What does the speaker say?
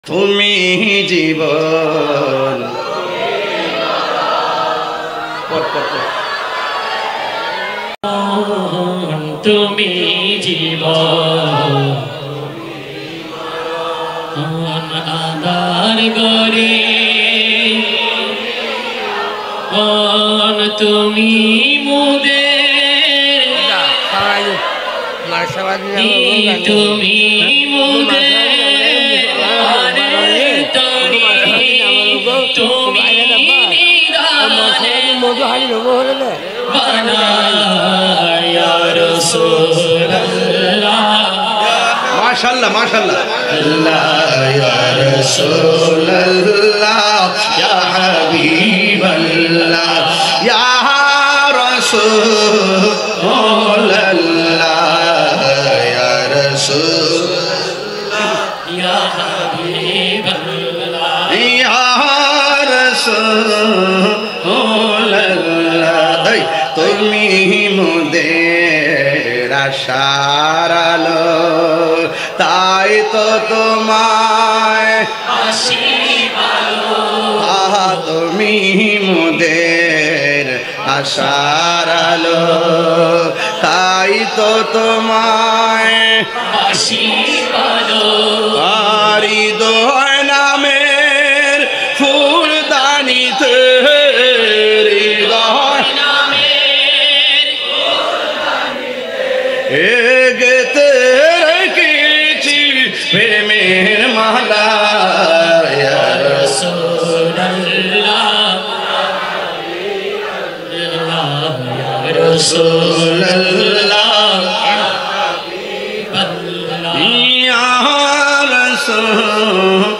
তুমি জীবন তুমি জীবন আদার গরে তুমি মুদের তুমি माशाल्लाह माशाल्लाह अल्लाह या रसूल अल्लाह या हबीब अल्लाह या रसूल अल्लाह या रसूल या हबीब अल्लाह या रसूल अल्लाह তুমি মোদের আশার আলো তাই তো তোমায় তুমি মোদের আশার আলো তাই তো তোমায় হৃদয় নামের ফুলদানিতে গেতে রেখেছি প্রেমের মালা ইয়া রাসূলুল্লাহ ইয়া রাসূলুল্লাহ ইয়া রাসূলুল্লাহ